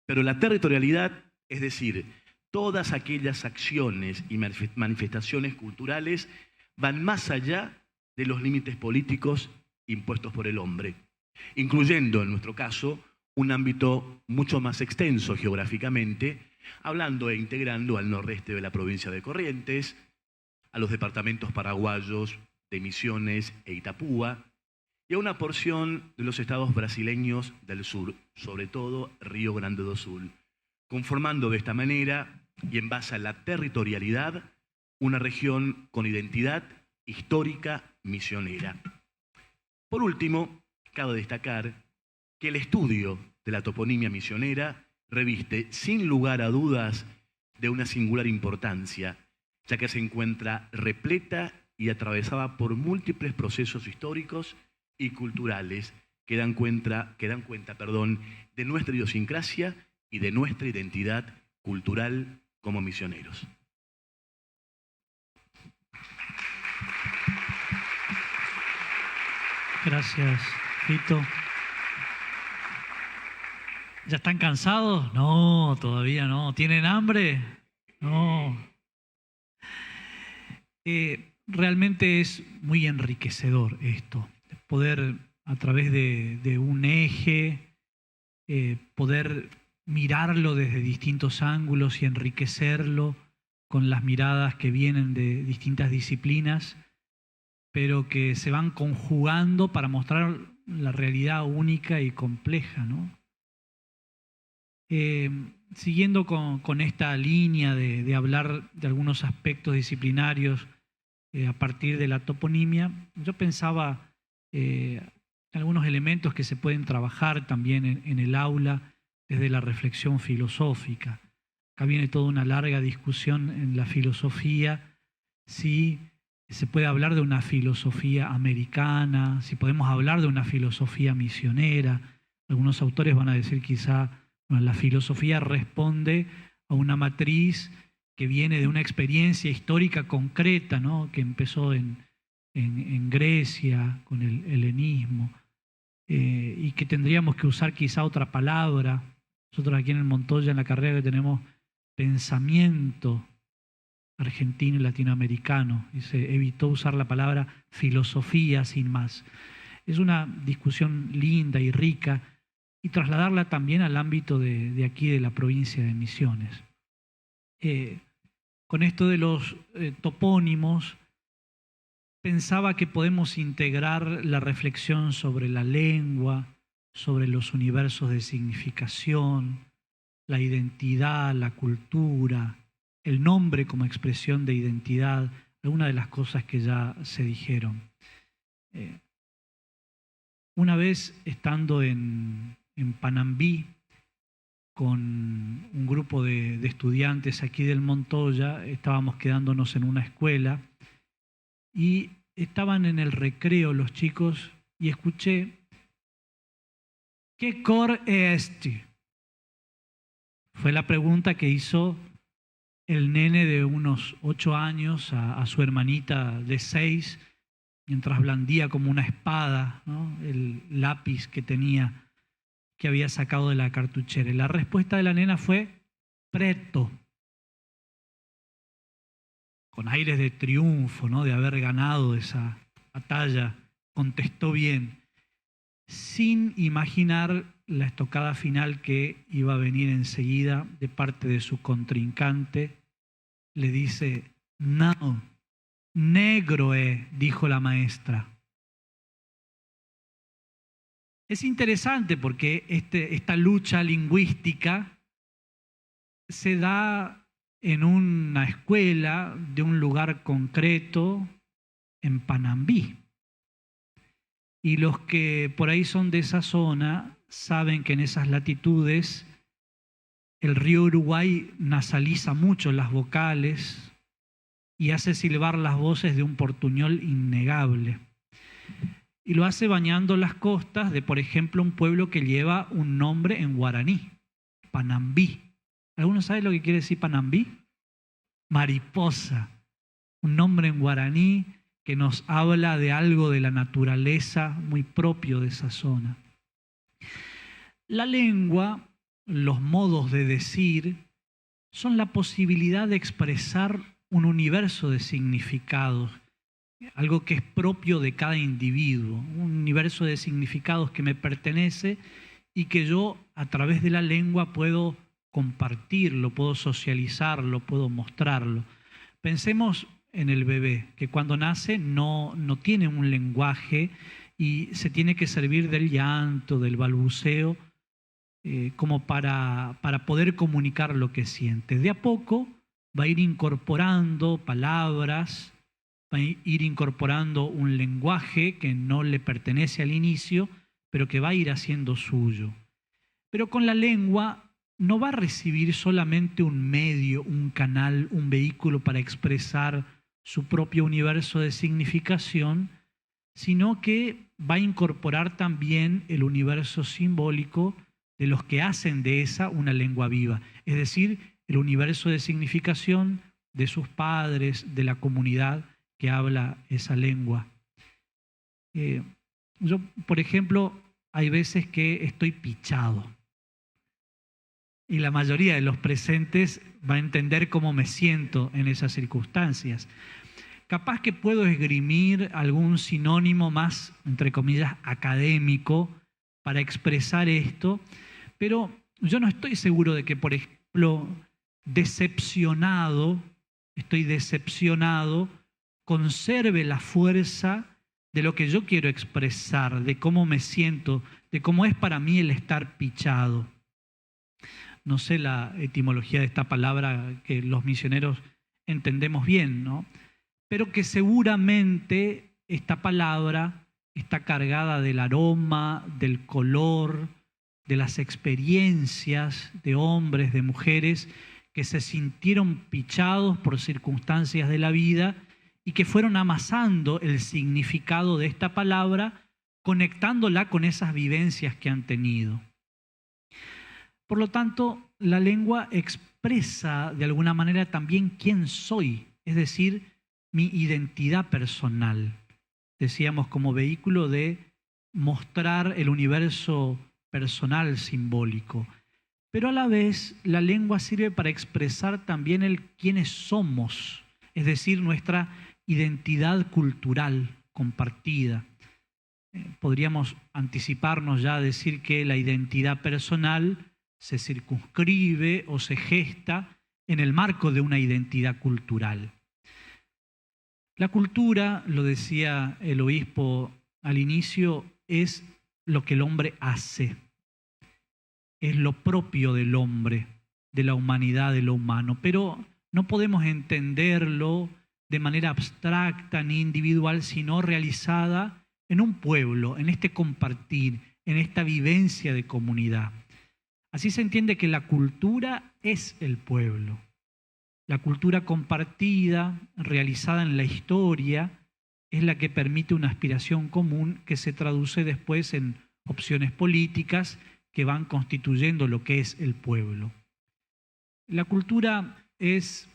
Pero la territorialidad, es decir, todas aquellas acciones y manifestaciones culturales van más allá de los límites políticos impuestos por el hombre, incluyendo, en nuestro caso, un ámbito mucho más extenso geográficamente, hablando e integrando al nordeste de la provincia de Corrientes, a los departamentos paraguayos de Misiones e Itapúa, y a una porción de los estados brasileños del sur, sobre todo Río Grande do Sul, conformando de esta manera y en base a la territorialidad una región con identidad histórica misionera. Por último, cabe destacar que el estudio de la toponimia misionera reviste sin lugar a dudas de una singular importancia, ya que se encuentra repleta y atravesada por múltiples procesos históricos y culturales que dan cuenta de nuestra idiosincrasia y de nuestra identidad cultural como misioneros. Gracias, Fito. ¿Ya están cansados? No, todavía no. ¿Tienen hambre? No. Realmente es muy enriquecedor esto, poder a través de un eje poder mirarlo desde distintos ángulos y enriquecerlo con las miradas que vienen de distintas disciplinas, pero que se van conjugando para mostrar la realidad única y compleja, ¿no? Siguiendo con esta línea de hablar de algunos aspectos disciplinarios a partir de la toponimia, yo pensaba algunos elementos que se pueden trabajar también en el aula desde la reflexión filosófica. Acá viene toda una larga discusión en la filosofía, si se puede hablar de una filosofía americana, si podemos hablar de una filosofía misionera. Algunos autores van a decir quizá, bueno, la filosofía responde a una matriz que viene de una experiencia histórica concreta, ¿no? Que empezó en Grecia con el helenismo, y que tendríamos que usar quizá otra palabra. Nosotros aquí en el Montoya, en la carrera, que tenemos pensamiento argentino y latinoamericano, y se evitó usar la palabra filosofía sin más. Es una discusión linda y rica, y trasladarla también al ámbito de aquí, de la provincia de Misiones. Con esto de los topónimos, pensaba que podemos integrar la reflexión sobre la lengua, sobre los universos de significación, la identidad, la cultura, el nombre como expresión de identidad, algunas de las cosas que ya se dijeron. Una vez estando en Panambí, con un grupo de estudiantes aquí del Montoya, estábamos quedándonos en una escuela y estaban en el recreo los chicos y escuché: ¿qué cor es este? Fue la pregunta que hizo el nene de unos 8 años a su hermanita de 6, mientras blandía como una espada, ¿no?, el lápiz que tenía, que había sacado de la cartuchera. Y la respuesta de la nena fue preto, con aires de triunfo, ¿no?, de haber ganado esa batalla. Contestó bien, sin imaginar la estocada final que iba a venir enseguida de parte de su contrincante. Le dice: no, negro dijo la maestra. Es interesante porque esta lucha lingüística se da en una escuela de un lugar concreto en Panambí. Y los que por ahí son de esa zona saben que en esas latitudes el río Uruguay nasaliza mucho las vocales y hace silbar las voces de un portuñol innegable. Y lo hace bañando las costas de, por ejemplo, un pueblo que lleva un nombre en guaraní, Panambí. ¿Alguno sabe lo que quiere decir Panambí? Mariposa. Un nombre en guaraní que nos habla de algo de la naturaleza muy propio de esa zona. La lengua, los modos de decir, son la posibilidad de expresar un universo de significados, algo que es propio de cada individuo, un universo de significados que me pertenece y que yo a través de la lengua puedo compartirlo, puedo socializarlo, puedo mostrarlo. Pensemos en el bebé, que cuando nace no tiene un lenguaje y se tiene que servir del llanto, del balbuceo, como para poder comunicar lo que siente. De a poco va a ir incorporando palabras, va a ir incorporando un lenguaje que no le pertenece al inicio, pero que va a ir haciendo suyo. Pero con la lengua no va a recibir solamente un medio, un canal, un vehículo para expresar su propio universo de significación, sino que va a incorporar también el universo simbólico de los que hacen de esa una lengua viva, es decir, el universo de significación de sus padres, de la comunidad que habla esa lengua. Yo, por ejemplo, hay veces que estoy pichado y la mayoría de los presentes va a entender cómo me siento en esas circunstancias. Capaz que puedo esgrimir algún sinónimo más, entre comillas, académico para expresar esto, Pero yo no estoy seguro de que, por ejemplo, estoy decepcionado, conserve la fuerza de lo que yo quiero expresar, de cómo me siento, de cómo es para mí el estar pichado. No sé la etimología de esta palabra que los misioneros entendemos bien, ¿no? Pero que seguramente esta palabra está cargada del aroma, del color, de las experiencias de hombres, de mujeres que se sintieron pichados por circunstancias de la vida y que fueron amasando el significado de esta palabra, conectándola con esas vivencias que han tenido. Por lo tanto, la lengua expresa de alguna manera también quién soy, es decir, mi identidad personal. Decíamos, como vehículo de mostrar el universo personal simbólico. Pero a la vez, la lengua sirve para expresar también el quiénes somos, es decir, nuestra identidad cultural compartida. Podríamos anticiparnos ya a decir que la identidad personal se circunscribe o se gesta en el marco de una identidad cultural. La cultura, lo decía el obispo al inicio, es lo que el hombre hace, es lo propio del hombre, de la humanidad, de lo humano, pero no podemos entenderlo de manera abstracta ni individual, sino realizada en un pueblo, en este compartir, en esta vivencia de comunidad. Así se entiende que la cultura es el pueblo. La cultura compartida, realizada en la historia, es la que permite una aspiración común que se traduce después en opciones políticas que van constituyendo lo que es el pueblo. La cultura es,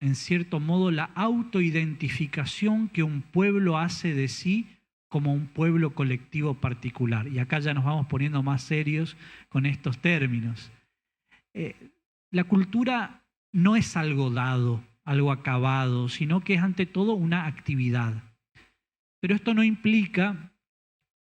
en cierto modo, la autoidentificación que un pueblo hace de sí como un pueblo colectivo particular. Y acá ya nos vamos poniendo más serios con estos términos. La cultura no es algo dado, algo acabado, sino que es ante todo una actividad. Pero esto no implica,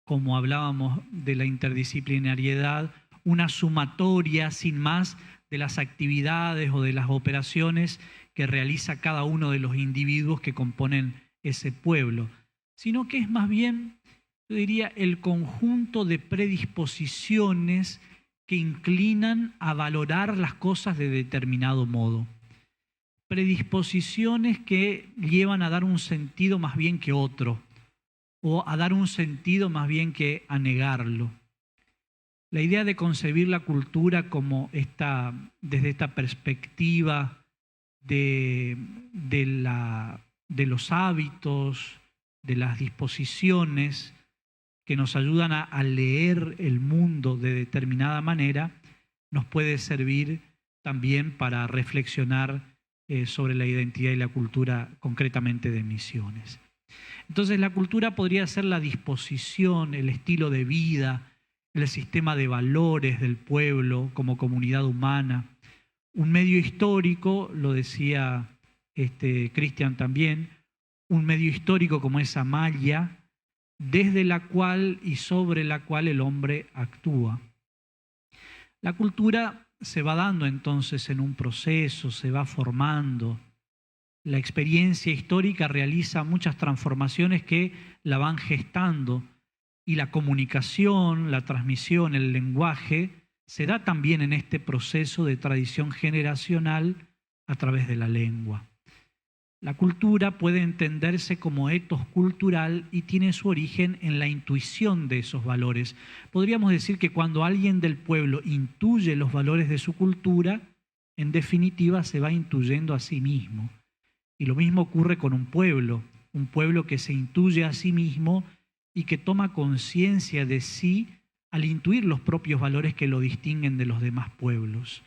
como hablábamos de la interdisciplinariedad, una sumatoria sin más de las actividades o de las operaciones que realiza cada uno de los individuos que componen ese pueblo, sino que es más bien, yo diría, el conjunto de predisposiciones que inclinan a valorar las cosas de determinado modo. Predisposiciones que llevan a dar un sentido más bien que otro, o a dar un sentido más bien que a negarlo. La idea de concebir la cultura como desde esta perspectiva de los hábitos, de las disposiciones que nos ayudan a leer el mundo de determinada manera, nos puede servir también para reflexionar sobre la identidad y la cultura concretamente de Misiones. Entonces la cultura podría ser la disposición, el estilo de vida, el sistema de valores del pueblo como comunidad humana. Un medio histórico, lo decía Cristian también, un medio histórico como esa malla, desde la cual y sobre la cual el hombre actúa. La cultura se va dando entonces en un proceso, se va formando. La experiencia histórica realiza muchas transformaciones que la van gestando y la comunicación, la transmisión, el lenguaje se da también en este proceso de tradición generacional a través de la lengua. La cultura puede entenderse como etos cultural y tiene su origen en la intuición de esos valores. Podríamos decir que cuando alguien del pueblo intuye los valores de su cultura, en definitiva se va intuyendo a sí mismo. Y lo mismo ocurre con un pueblo que se intuye a sí mismo y que toma conciencia de sí al intuir los propios valores que lo distinguen de los demás pueblos.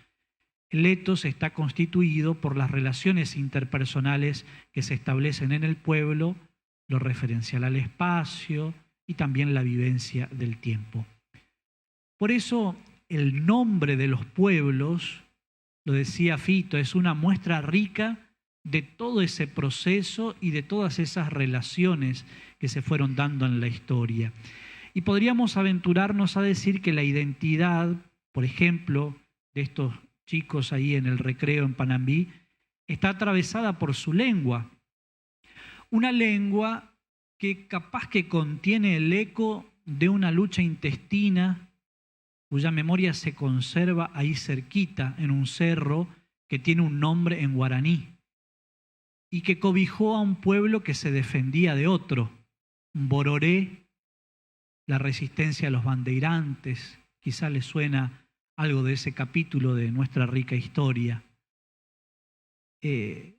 El etos está constituido por las relaciones interpersonales que se establecen en el pueblo, lo referencial al espacio y también la vivencia del tiempo. Por eso el nombre de los pueblos, lo decía Fito, es una muestra rica de todo ese proceso y de todas esas relaciones que se fueron dando en la historia. Y podríamos aventurarnos a decir que la identidad por ejemplo, de estos chicos ahí en el recreo en Panambí, está atravesada por su lengua. Una lengua que capaz que contiene el eco de una lucha intestina cuya memoria se conserva ahí cerquita, en un cerro que tiene un nombre en guaraní, y que cobijó a un pueblo que se defendía de otro. Bororé, la resistencia a los bandeirantes, quizá les suena algo de ese capítulo de nuestra rica historia. A mí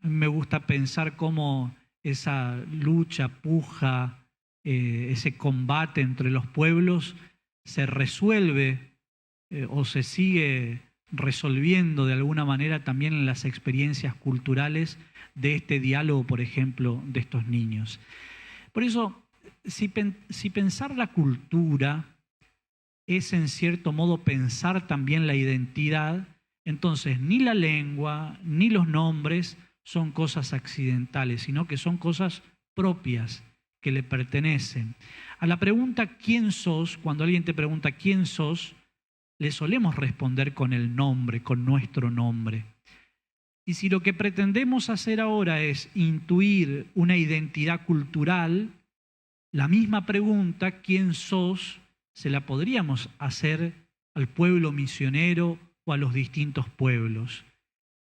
me gusta pensar cómo esa lucha, puja, ese combate entre los pueblos se resuelve o se sigue resolviendo de alguna manera también en las experiencias culturales de este diálogo, por ejemplo, de estos niños. Por eso, si pensar la cultura es en cierto modo pensar también la identidad, entonces ni la lengua ni los nombres son cosas accidentales, sino que son cosas propias que le pertenecen. A la pregunta ¿quién sos? Cuando alguien te pregunta ¿quién sos?, le solemos responder con el nombre, con nuestro nombre. Y si lo que pretendemos hacer ahora es intuir una identidad cultural, la misma pregunta ¿quién sos? Se la podríamos hacer al pueblo misionero o a los distintos pueblos.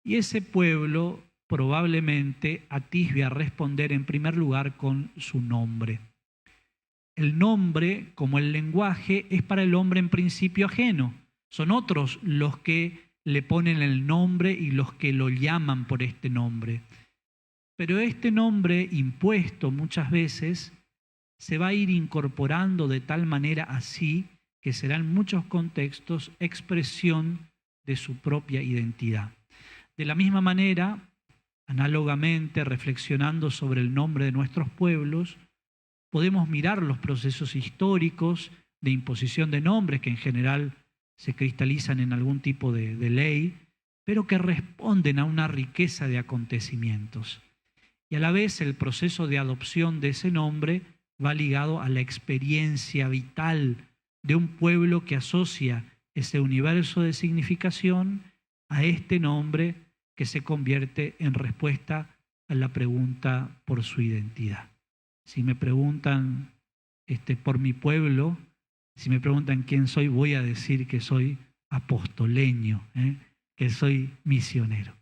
Y ese pueblo probablemente atisbe a responder en primer lugar con su nombre. El nombre, como el lenguaje, es para el hombre en principio ajeno. Son otros los que le ponen el nombre y los que lo llaman por este nombre. Pero este nombre impuesto muchas veces se va a ir incorporando de tal manera así que será en muchos contextos expresión de su propia identidad. De la misma manera, análogamente, reflexionando sobre el nombre de nuestros pueblos, podemos mirar los procesos históricos de imposición de nombres que en general se cristalizan en algún tipo de ley, pero que responden a una riqueza de acontecimientos. Y a la vez el proceso de adopción de ese nombre va ligado a la experiencia vital de un pueblo que asocia ese universo de significación a este nombre que se convierte en respuesta a la pregunta por su identidad. Si me preguntan por mi pueblo, si me preguntan quién soy, voy a decir que soy apostoleño, que soy misionero.